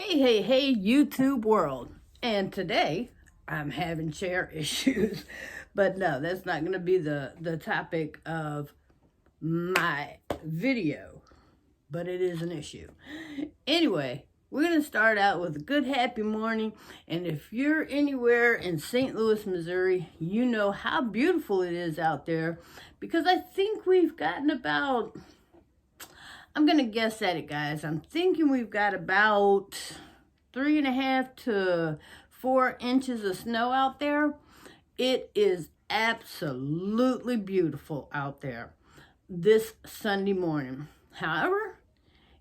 Hey, YouTube world. And today I'm having chair issues. But no, that's not going to be the topic of my video. But it is an issue. Anyway, we're going to start out with a good happy morning. And if you're anywhere in St. Louis, Missouri, you know how beautiful it is out there. Because I think we've gotten about... I'm going to guess at it, guys. I'm thinking we've got about 3.5 to 4 inches of snow out there. It is absolutely beautiful out there this Sunday morning. However,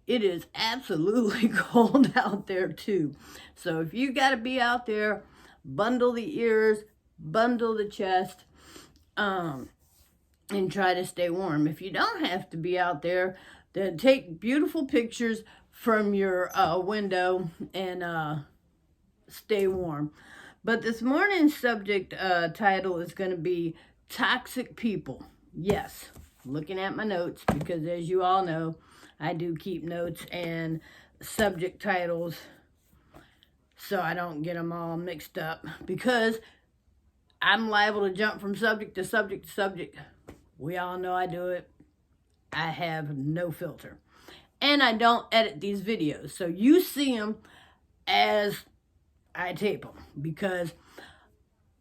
it is absolutely cold out there too. So if you got to be out there, bundle the ears, bundle the chest, and try to stay warm. If you don't have to be out there, then take beautiful pictures from your window and stay warm. But this morning's subject title is going to be toxic people. Yes, looking at my notes, because as you all know, I do keep notes and subject titles so I don't get them all mixed up, because I'm liable to jump from subject to subject to subject. We all know I do it. I have no filter. And I don't edit these videos. So you see them as I tape them. Because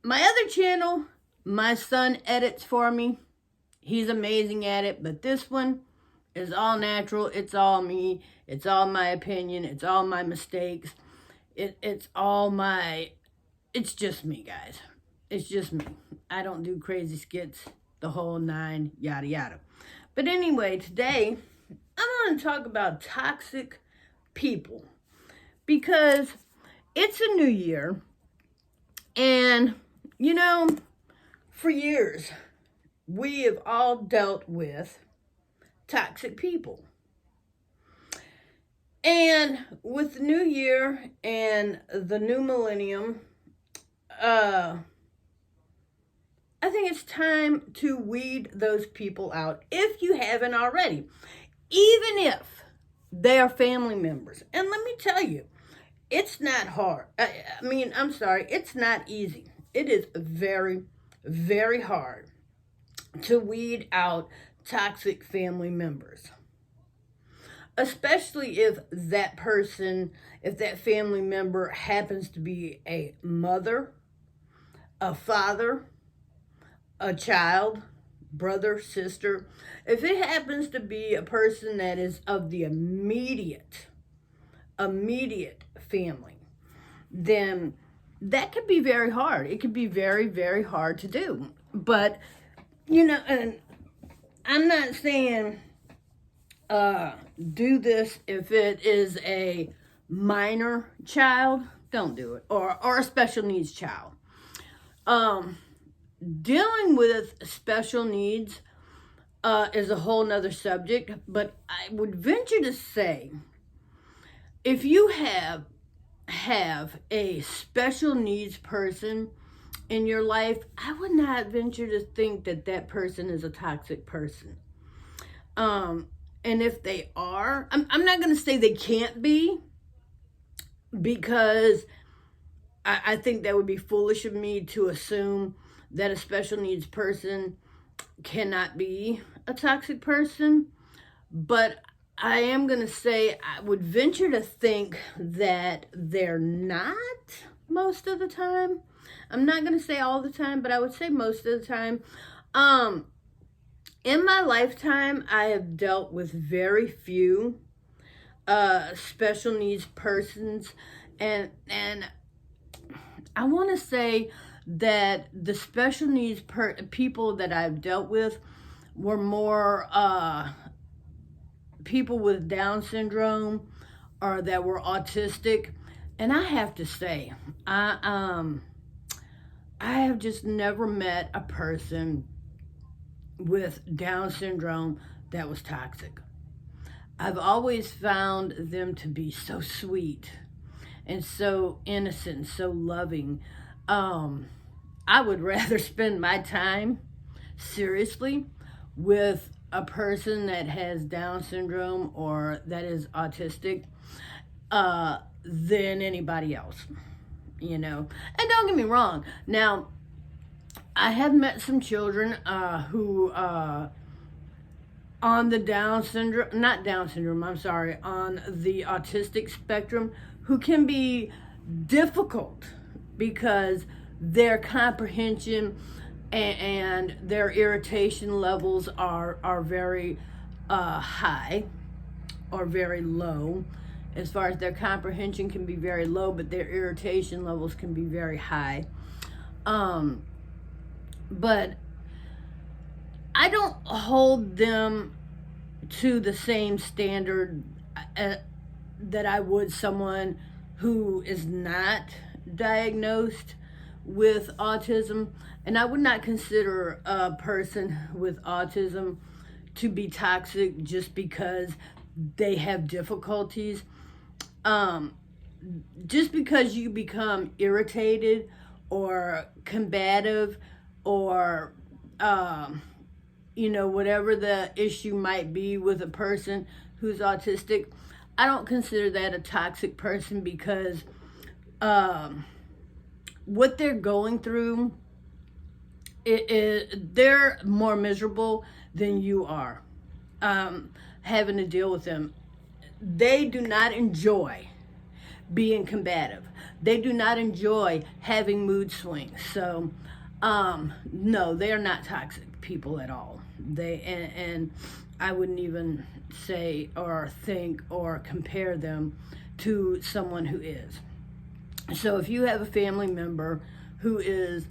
my other channel, my son edits for me. He's amazing at it. But this one is all natural. It's all me. It's all my opinion. It's all my mistakes. It's just me, guys. It's just me. I don't do crazy skits, the whole 9, yada yada. But anyway, today I'm going to talk about toxic people, because it's a new year, and you know, for years we have all dealt with toxic people. And with the new year and the new millennium, I think it's time to weed those people out, if you haven't already, even if they are family members. And let me tell you, it's not hard. It's not easy. It is very, very hard to weed out toxic family members. Especially if that family member happens to be a mother, a father, a child, brother, sister. If it happens to be a person that is of the immediate family, then that could be very hard. It could be very, very hard to do. But, you know, and I'm not saying do this if it is a minor child. Don't do it. Or a special needs child. Dealing with special needs is a whole nother subject, but I would venture to say, if you have a special needs person in your life, I would not venture to think that person is a toxic person. And if they are, I'm not going to say they can't be, because I think that would be foolish of me to assume that a special needs person cannot be a toxic person. But I am going to say, I would venture to think that they're not most of the time. I'm not going to say all the time, but I would say most of the time. In my lifetime, I have dealt with very few special needs persons, and I want to say that the special needs people that I've dealt with were more people with Down syndrome or that were autistic. And I have to say, I have just never met a person with Down syndrome that was toxic. I've always found them to be so sweet and so innocent and so loving. I would rather spend my time, seriously, with a person that has Down syndrome or that is autistic than anybody else, you know. And don't get me wrong. Now, I have met some children who on the Down syndrome, not Down syndrome, I'm sorry, on the autistic spectrum, who can be difficult because their comprehension and their irritation levels are very high or very low. As far as their comprehension can be very low, but their irritation levels can be very high. But I don't hold them to the same standard that I would someone who is not diagnosed with autism. And I would not consider a person with autism to be toxic just because they have difficulties. Just because you become irritated or combative or whatever the issue might be with a person who's autistic, I don't consider that a toxic person, because what they're going through, they're more miserable than you are having to deal with them. They do not enjoy being combative. They do not enjoy having mood swings. So, no, they are not toxic people at all. And I wouldn't even say or think or compare them to someone who is. So if you have a family member who is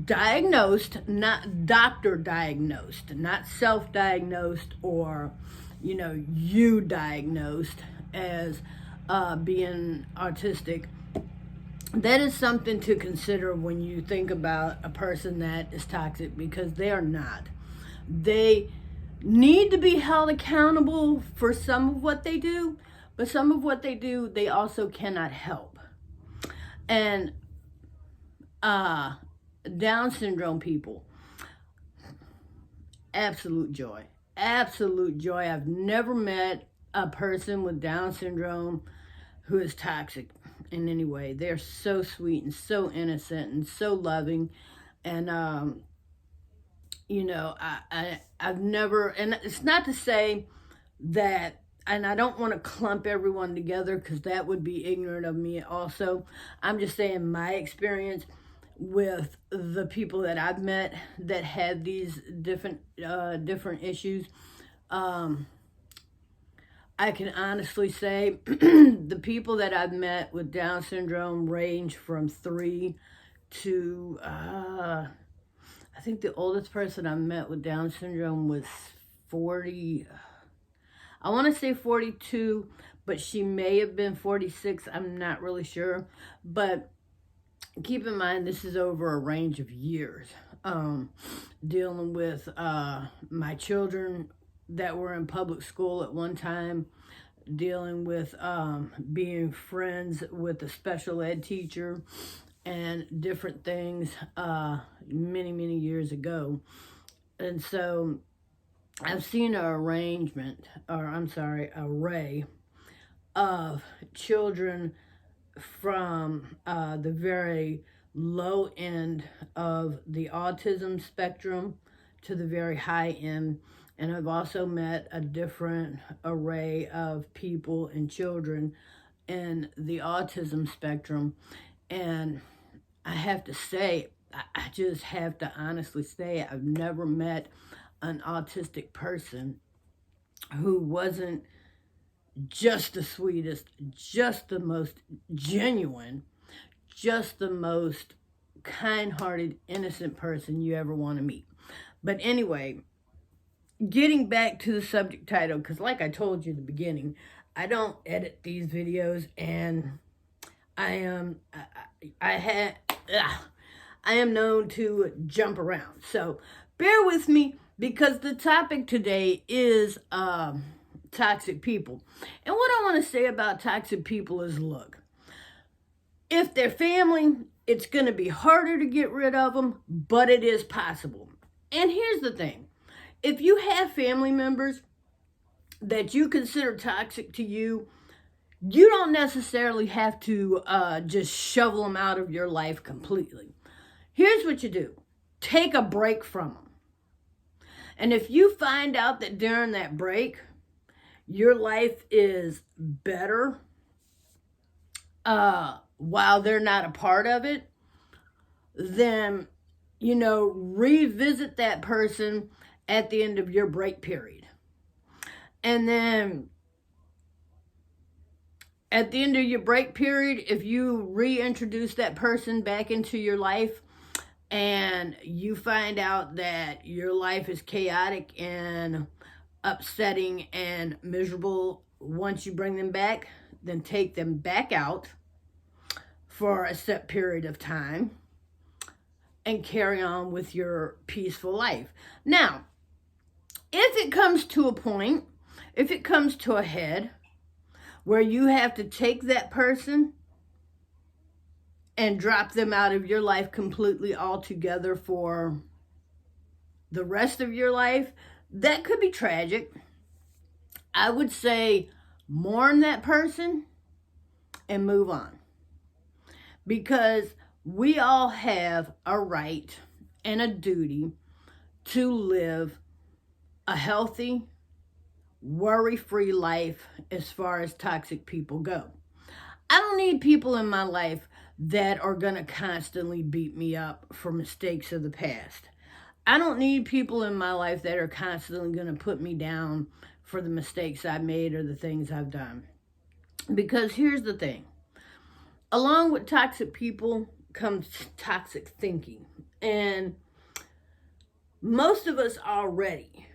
diagnosed, not doctor diagnosed, not self-diagnosed, or you diagnosed as being autistic, that is something to consider when you think about a person that is toxic, because they are not. They need to be held accountable for some of what they do, but some of what they do, they also cannot help. And Down syndrome people, absolute joy. Absolute joy. I've never met a person with Down syndrome who is toxic in any way. They're so sweet and so innocent and so loving. And, I've never, and it's not to say that, and I don't want to clump everyone together because that would be ignorant of me also. I'm just saying my experience with the people that I've met that had these different issues. I can honestly say the people that I've met with Down syndrome range from 3 to, I think the oldest person I met with Down syndrome was 40. I want to say 42, but she may have been 46. I'm not really sure. But keep in mind, this is over a range of years. Dealing with my children that were in public school at one time, dealing with being friends with a special ed teacher and different things many, many years ago. And so I've seen an array of children from the very low end of the autism spectrum to the very high end. And I've also met a different array of people and children in the autism spectrum. And I have to say, I just have to honestly say, I've never met an autistic person who wasn't just the sweetest, just the most genuine, just the most kind-hearted, innocent person you ever want to meet. But anyway, getting back to the subject title, because like I told you at the beginning, I don't edit these videos, and I am known to jump around. So bear with me, because the topic today is toxic people. And what I want to say about toxic people is, look, if they're family, it's going to be harder to get rid of them, but it is possible. And here's the thing. If you have family members that you consider toxic to you, you don't necessarily have to just shovel them out of your life completely. Here's what you do. Take a break from them. And if you find out that during that break, your life is better while they're not a part of it, then, revisit that person at the end of your break period. And then at the end of your break period, if you reintroduce that person back into your life and you find out that your life is chaotic and upsetting and miserable once you bring them back, then take them back out for a set period of time and carry on with your peaceful life. Now, if it comes to a point, if it comes to a head where you have to take that person and drop them out of your life completely altogether for the rest of your life, that could be tragic. I would say mourn that person and move on. Because we all have a right and a duty to live a healthy, worry-free life as far as toxic people go. I don't need people in my life that are going to constantly beat me up for mistakes of the past. I don't need people in my life that are constantly going to put me down for the mistakes I made or the things I've done. Because here's the thing. Along with toxic people comes toxic thinking. And most of us already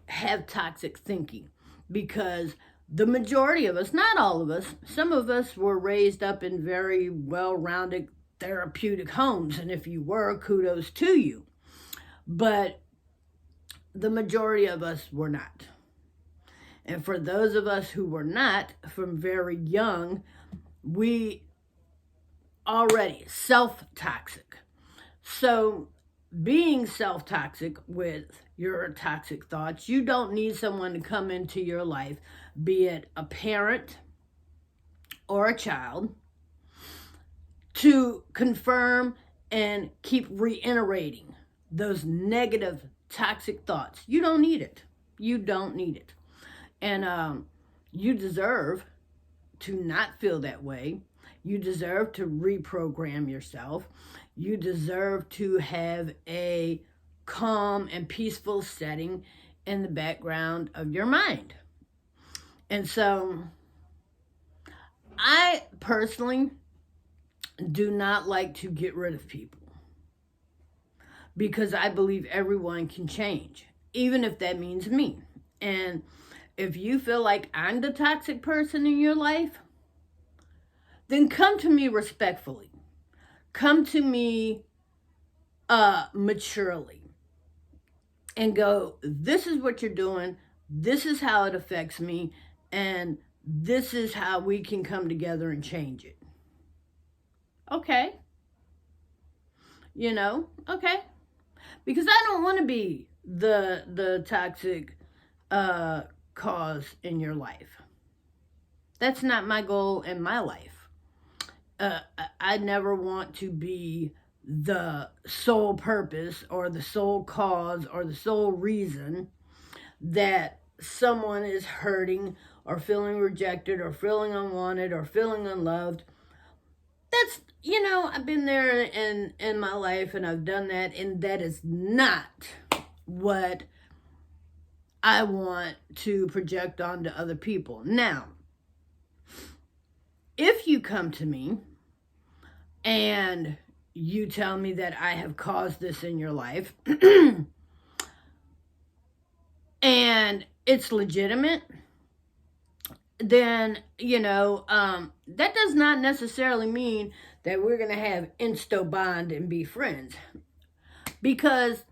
have toxic thinking because the majority of us, not all of us, some of us were raised up in very well-rounded therapeutic homes. And if you were, kudos to you. But the majority of us were not. And for those of us who were not, from very young, we already self-toxic. So being self-toxic with your toxic thoughts, you don't need someone to come into your life, be it a parent or a child, to confirm and keep reiterating those negative toxic thoughts. You don't need it. You don't need it. And you deserve to not feel that way. You deserve to reprogram yourself. You deserve to have a calm and peaceful setting in the background of your mind. And so I personally do not like to get rid of people because I believe everyone can change, even if that means me. And if you feel like I'm the toxic person in your life, then come to me respectfully. Come to me maturely and go, this is what you're doing, this is how it affects me, and this is how we can come together and change it. Okay. Okay. Because I don't want to be the toxic cause in your life. That's not my goal in my life. I never want to be the sole purpose or the sole cause or the sole reason that someone is hurting or feeling rejected or feeling unwanted or feeling unloved. That's, I've been there in my life and I've done that, and that is not what I want to project onto other people. Now, if you come to me and you tell me that I have caused this in your life and it's legitimate, then, that does not necessarily mean that we're going to have insta bond and be friends. Because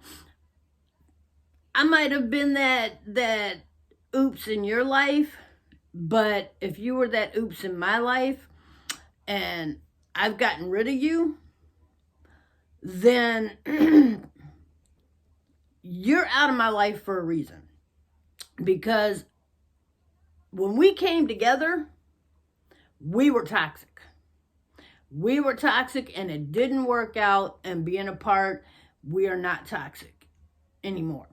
I might have been that oops in your life, but if you were that oops in my life and I've gotten rid of you, then you're out of my life for a reason. Because when we came together, we were toxic. We were toxic and it didn't work out, and being apart, we are not toxic anymore.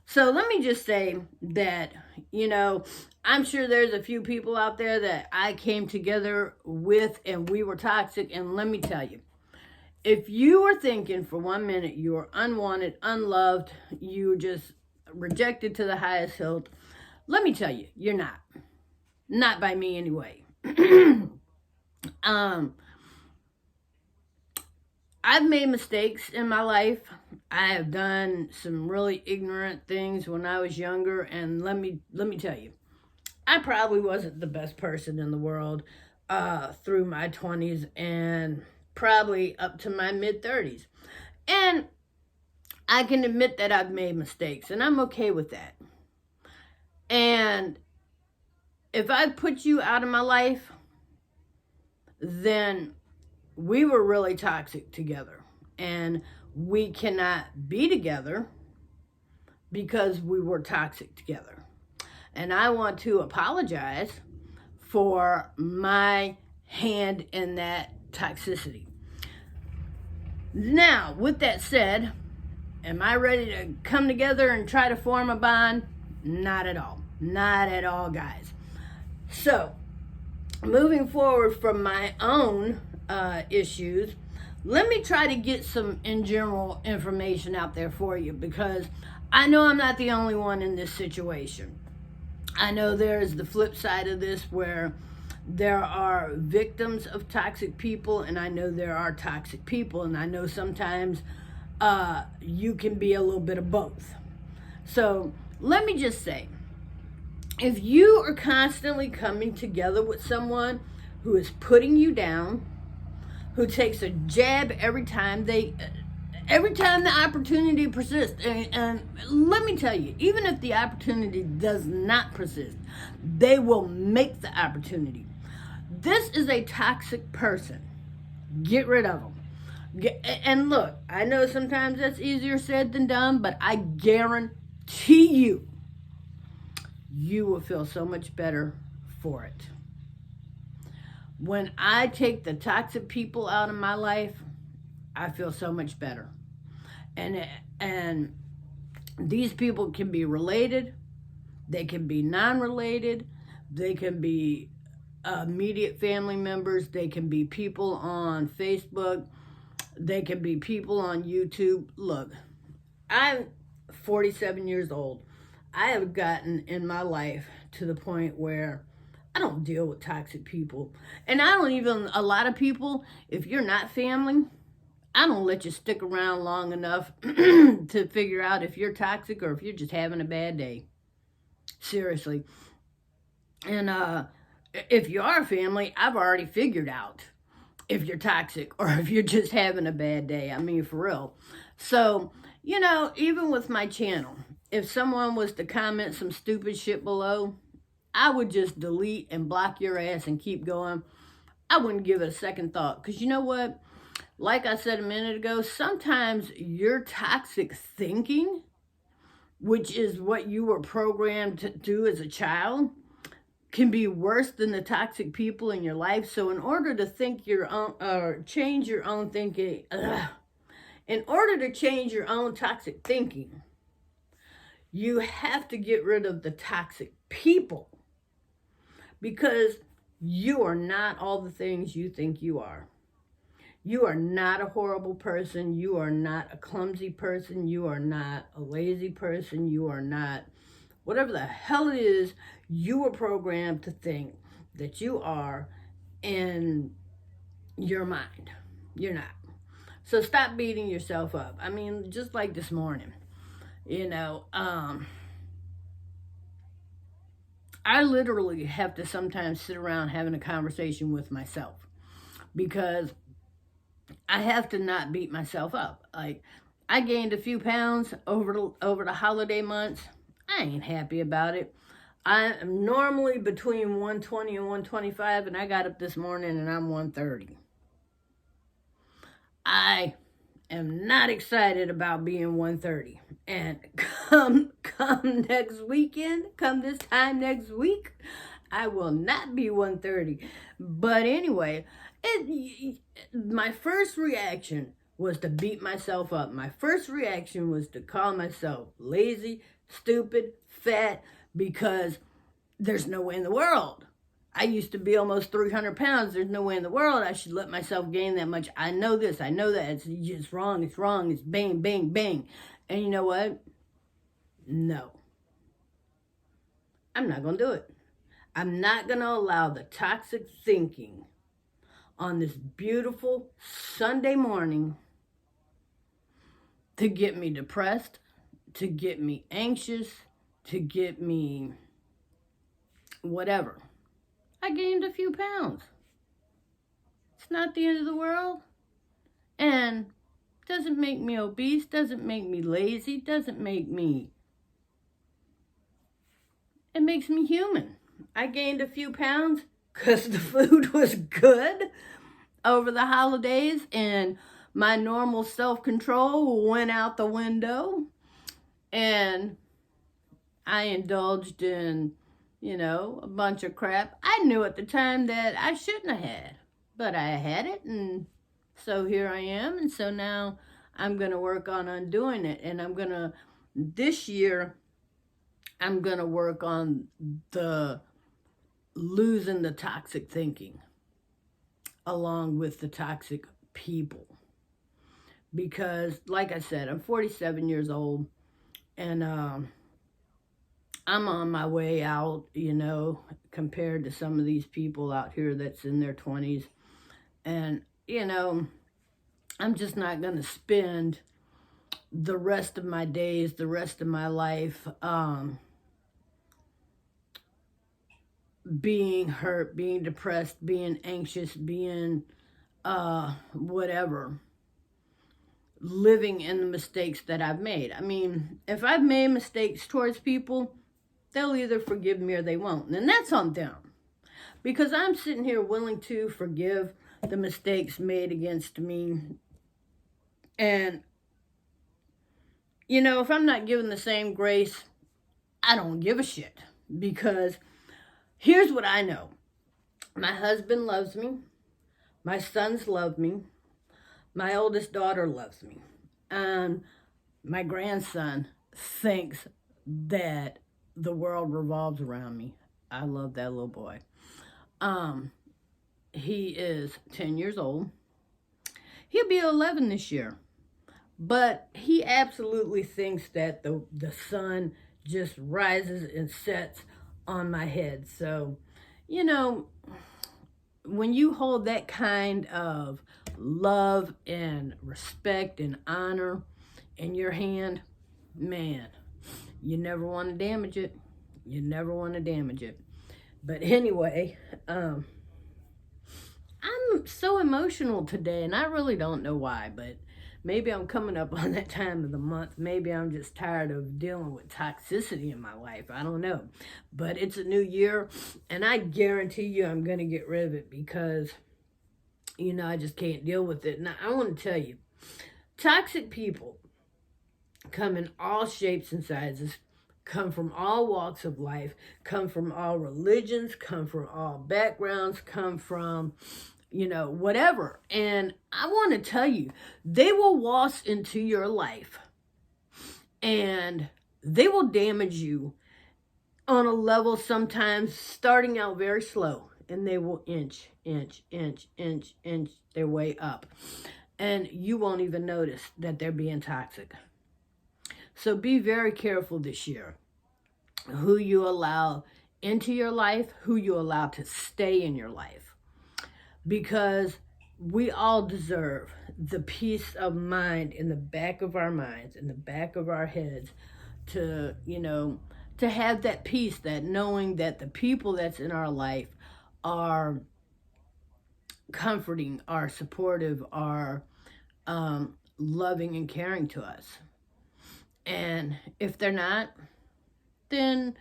So let me just say that, I'm sure there's a few people out there that I came together with and we were toxic. And let me tell you, if you were thinking for 1 minute you were unwanted, unloved, you were just rejected to the highest hilt, let me tell you, you're not. Not by me anyway. I've made mistakes in my life. I have done some really ignorant things when I was younger, and let me tell you, I probably wasn't the best person in the world through my 20s and probably up to my mid-30s. And I can admit that I've made mistakes, and I'm okay with that. And if I put you out of my life, then we were really toxic together, and we cannot be together because we were toxic together. And I want to apologize for my hand in that toxicity. Now, with that said, am I ready to come together and try to form a bond? Not at all. Not at all, guys. So, moving forward from my own issues, let me try to get some in general information out there for you, because I know I'm not the only one in this situation. I know there's the flip side of this where there are victims of toxic people, and I know there are toxic people, and I know sometimes you can be a little bit of both. So let me just say, if you are constantly coming together with someone who is putting you down, who takes a jab every time the opportunity persists, and let me tell you, even if the opportunity does not persist, they will make the opportunity. This is a toxic person. Get rid of them. And look, I know sometimes that's easier said than done, but I guarantee you, you will feel so much better for it. When I take the toxic people out of my life, I feel so much better. And these people can be related, they can be non-related, they can be immediate family members, they can be people on Facebook, they can be people on YouTube. Look, I'm 47 years old. I have gotten in my life to the point where I don't deal with toxic people. And I don't even, a lot of people, if you're not family, I don't let you stick around long enough to figure out if you're toxic or if you're just having a bad day. Seriously. And if you are family, I've already figured out if you're toxic or if you're just having a bad day. I mean, for real. So, even with my channel, if someone was to comment some stupid shit below, I would just delete and block your ass and keep going. I wouldn't give it a second thought. Because you know what? Like I said a minute ago, sometimes your toxic thinking, which is what you were programmed to do as a child, can be worse than the toxic people in your life. So in order to think your own, or change your own thinking, in order to change your own toxic thinking, you have to get rid of the toxic people, because you are not all the things you think you are. You are not a horrible person. You are not a clumsy person. You are not a lazy person. You are not whatever the hell it is you were programmed to think that you are in your mind. You're not. So stop beating yourself up. I mean, just like this morning, I literally have to sometimes sit around having a conversation with myself, because I have to not beat myself up. Like, I gained a few pounds over the holiday months. I ain't happy about it. I'm normally between 120 and 125, and I got up this morning and I'm 130. I am not excited about being 130. And come next weekend, come this time next week, I will not be 130. But anyway, my first reaction was to beat myself up. My first reaction was to call myself lazy, stupid, fat, because there's no way in the world. I used to be almost 300 pounds. There's no way in the world I should let myself gain that much. I know this. I know that. It's wrong. It's wrong. It's bang, bang, bang. And you know what? No. I'm not going to do it. I'm not going to allow the toxic thinking on this beautiful Sunday morning to get me depressed, to get me anxious, to get me whatever. I gained a few pounds. It's not the end of the world. And doesn't make me obese, doesn't make me lazy, doesn't make me... It makes me human. I gained a few pounds because the food was good over the holidays and my normal self-control went out the window and I indulged in, a bunch of crap. I knew at the time that I shouldn't have had, but I had it, and so here I am. And so now I'm going to work on undoing it, and this year, I'm going to work on losing the toxic thinking along with the toxic people. Because, like I said, I'm 47 years old, and I'm on my way out, compared to some of these people out here that's in their 20s. And, I'm just not going to spend the rest of my days, the rest of my life, being hurt, being depressed, being anxious, being whatever, living in the mistakes that I've made. I mean, if I've made mistakes towards people, they'll either forgive me or they won't. And that's on them. Because I'm sitting here willing to forgive the mistakes made against me. And, if I'm not given the same grace, I don't give a shit. Because here's what I know. My husband loves me. My sons love me. My oldest daughter loves me. And my grandson thinks that the world revolves around me. I love that little boy. He is 10 years old. He'll be 11 this year. But he absolutely thinks that the sun just rises and sets on my head. So, when you hold that kind of love and respect and honor in your hand, man, you never want to damage it. You never want to damage it. But anyway, I'm so emotional today, and I really don't know why, but maybe I'm coming up on that time of the month. Maybe I'm just tired of dealing with toxicity in my life. I don't know. But it's a new year, and I guarantee you I'm going to get rid of it because, I just can't deal with it. Now, I want to tell you, toxic people come in all shapes and sizes, come from all walks of life, come from all religions, come from all backgrounds, come from... whatever. And I want to tell you, they will waltz into your life and they will damage you on a level sometimes starting out very slow, and they will inch their way up. And you won't even notice that they're being toxic. So be very careful this year who you allow into your life, who you allow to stay in your life. Because we all deserve the peace of mind in the back of our minds, in the back of our heads, to have that peace, that knowing that the people that's in our life are comforting, are supportive, are loving and caring to us. And if they're not, then,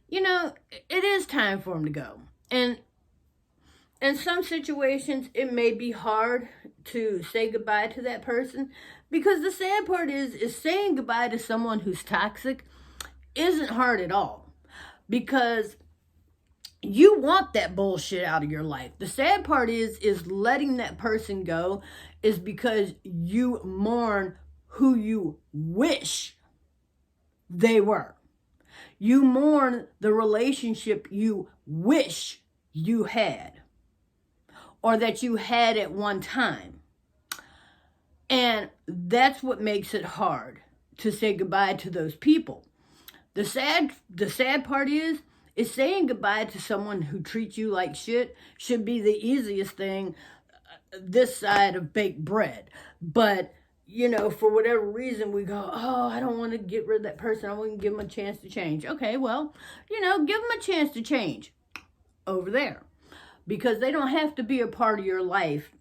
it is time for them to go. And in some situations, it may be hard to say goodbye to that person, because the sad part is saying goodbye to someone who's toxic isn't hard at all. Because you want that bullshit out of your life. The sad part is letting that person go is because you mourn who you wish they were. You mourn the relationship you wish you had, or that you had at one time. And that's what makes it hard to say goodbye to those people. The sad part is saying goodbye to someone who treats you like shit should be the easiest thing this side of baked bread. But, for whatever reason, we go, oh, I don't want to get rid of that person. I want to give them a chance to change. Okay, well, give them a chance to change over there. Because they don't have to be a part of your life,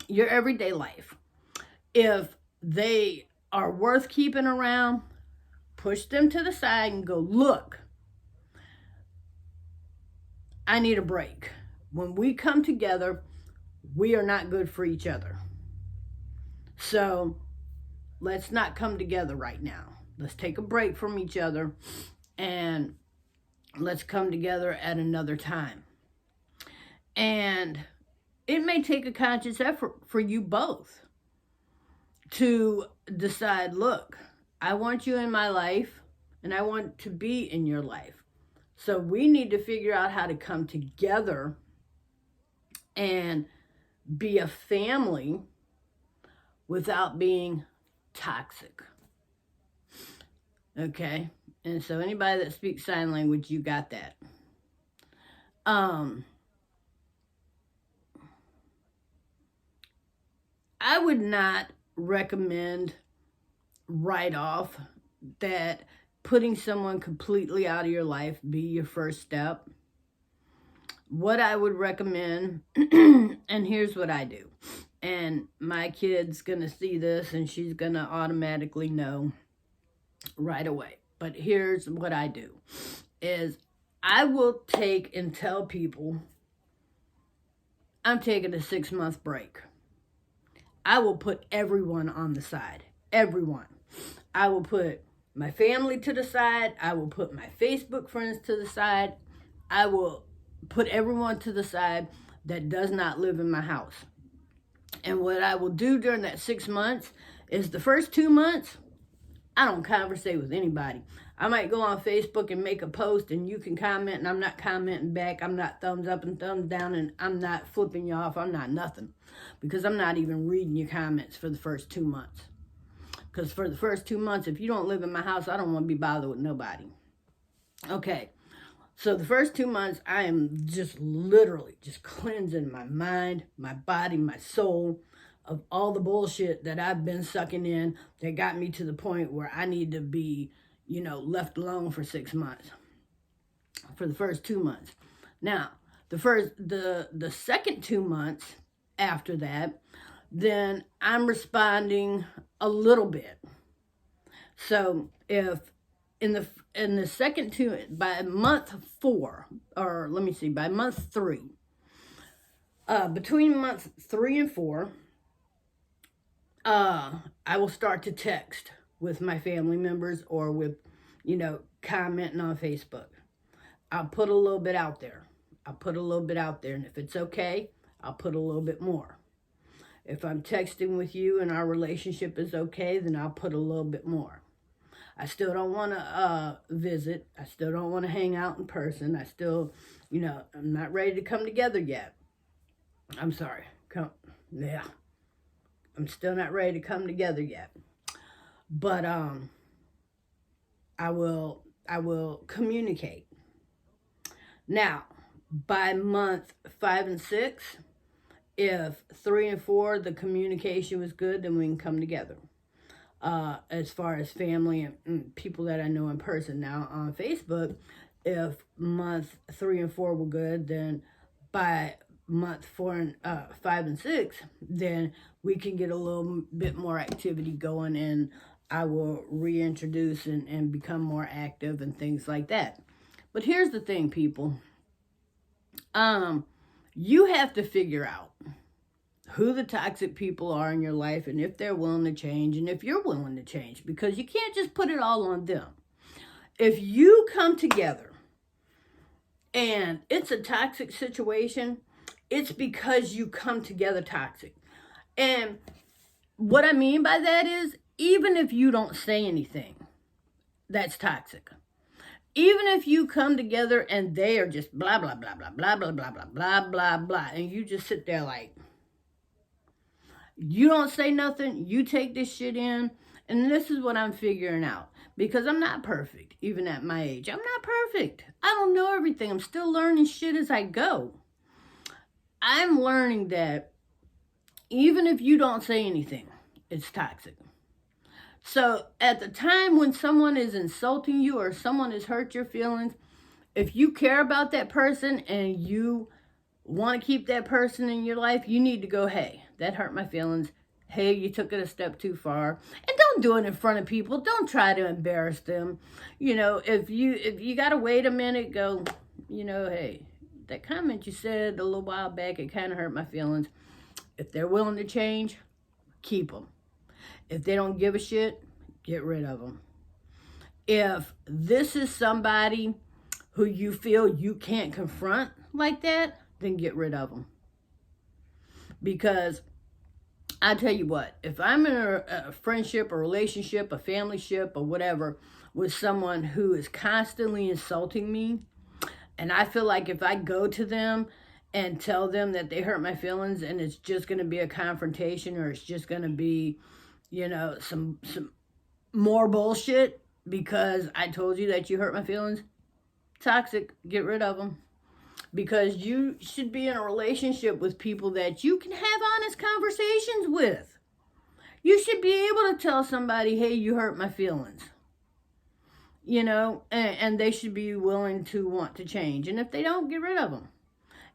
your everyday life. If they are worth keeping around, push them to the side and go, look, I need a break. When we come together, we are not good for each other. So let's not come together right now. Let's take a break from each other and let's come together at another time. And it may take a conscious effort for you both to decide, look, I want you in my life and I want to be in your life. So we need to figure out how to come together and be a family without being toxic. Okay? And so anybody that speaks sign language, you got that. I would not recommend right off that putting someone completely out of your life be your first step. What I would recommend, and here's what I do, and my kid's gonna see this and she's gonna automatically know right away. But here's what I do, is I will take and tell people I'm taking a 6-month break. I will put everyone on the side. Everyone. I will put my family to the side. I will put my Facebook friends to the side. I will put everyone to the side that does not live in my house. And what I will do during that 6 months is the first 2 months, I don't conversate with anybody. I might go on Facebook and make a post and you can comment and I'm not commenting back. I'm not thumbs up and thumbs down and I'm not flipping you off. I'm not nothing. Because I'm not even reading your comments for the first 2 months. Because for the first 2 months, if you don't live in my house, I don't want to be bothered with nobody. Okay. So the first 2 months, I am just literally just cleansing my mind, my body, my soul of all the bullshit that I've been sucking in that got me to the point where I need to be, left alone for 6 months. For the first 2 months. Now, the second 2 months after that, then I'm responding a little bit. So if in the second two, by month 4, or let me see, by month 3, between months 3 and 4, I will start to text with my family members or with, commenting on Facebook. I'll put a little bit out there. And if it's okay, I'll put a little bit more. If I'm texting with you and our relationship is okay, then I'll put a little bit more. I still don't want to visit. I still don't want to hang out in person. I still, I'm not ready to come together yet. I'm sorry. I'm still not ready to come together yet. But I will communicate. Now, by month 5 and 6, if 3 and 4, the communication was good, then we can come together. As far as family and people that I know in person. Now, on Facebook, if month 3 and 4 were good, then by month 5 and 6, then we can get a little bit more activity going and I will reintroduce and become more active and things like that. But here's the thing, people. You have to figure out who the toxic people are in your life and if they're willing to change and if you're willing to change, because you can't just put it all on them. If you come together and it's a toxic situation, it's because you come together toxic. And what I mean by that is, even if you don't say anything, that's toxic. Even if you come together and they are just blah, blah, blah, blah, blah, blah, blah, blah, blah, blah, blah, and you just sit there like, you don't say nothing, you take this shit in, and this is what I'm figuring out. Because I'm not perfect, even at my age. I'm not perfect. I don't know everything. I'm still learning shit as I go. I'm learning that even if you don't say anything, it's toxic. So at the time when someone is insulting you or someone has hurt your feelings, if you care about that person and you want to keep that person in your life, you need to go, hey, that hurt my feelings. Hey, you took it a step too far. And don't do it in front of people. Don't try to embarrass them. You know, if you got to wait a minute, go, you know, hey, that comment you said a little while back, it kind of hurt my feelings. If they're willing to change, keep them. If they don't give a shit, get rid of them. If this is somebody who you feel you can't confront like that, then get rid of them. Because I tell you what, if I'm in a friendship, a relationship, a family ship, or whatever, with someone who is constantly insulting me, and I feel like if I go to them and tell them that they hurt my feelings and it's just going to be a confrontation, or it's just going to be, you know, some more bullshit because I told you that you hurt my feelings, toxic, get rid of them. Because you should be in a relationship with people that you can have honest conversations with. You should be able to tell somebody, hey, you hurt my feelings. You know, and they should be willing to want to change. And if they don't, get rid of them.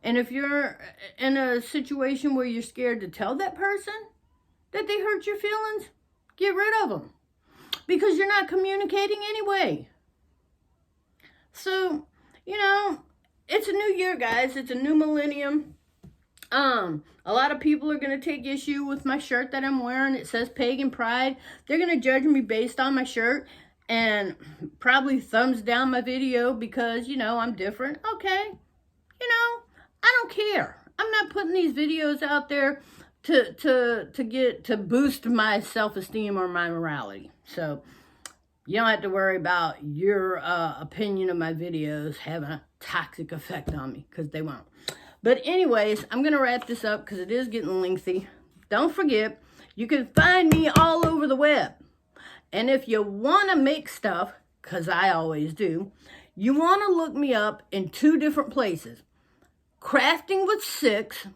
And if you're in a situation where you're scared to tell that person that they hurt your feelings, get rid of them. Because you're not communicating anyway. So, you know, it's a new year, guys. It's a new millennium. A lot of people are going to take issue with my shirt that I'm wearing. It says Pagan Pride. They're going to judge me based on my shirt and probably thumbs down my video because, you know, I'm different. Okay. You know, I don't care. I'm not putting these videos out there to boost my self-esteem or my morality. So you don't have to worry about your opinion of my videos having a toxic effect on me, because they won't. But anyways, I'm going to wrap this up because it is getting lengthy. Don't forget, you can find me all over the web. And if you want to make stuff, because I always do, you want to look me up in 2 different places. Crafting with Six,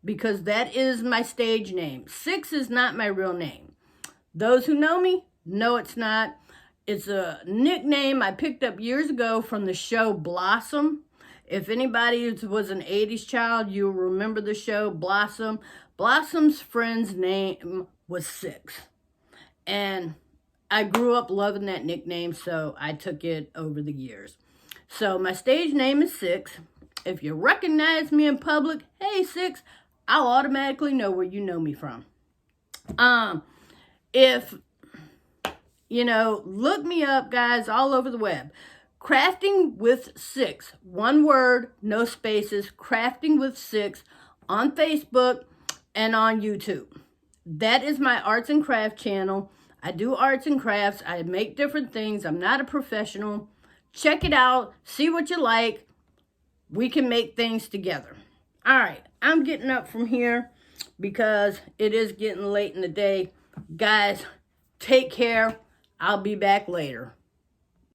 because that is my stage name. Six is not my real name. Those who know me know it's not. It's a nickname I picked up years ago from the show Blossom. If anybody was an 80s child, you'll remember the show Blossom. Blossom's friend's name was Six. And I grew up loving that nickname, so I took it over the years. So my stage name is Six. If you recognize me in public, hey Six, I'll automatically know where you know me from. If you know, look me up, guys, all over the web. Crafting with Six. One word, no spaces. Crafting with Six on Facebook and on YouTube. That is my arts and craft channel. I do arts and crafts. I make different things. I'm not a professional. Check it out. See what you like. We can make things together. All right. I'm getting up from here because it is getting late in the day. Guys, take care. I'll be back later.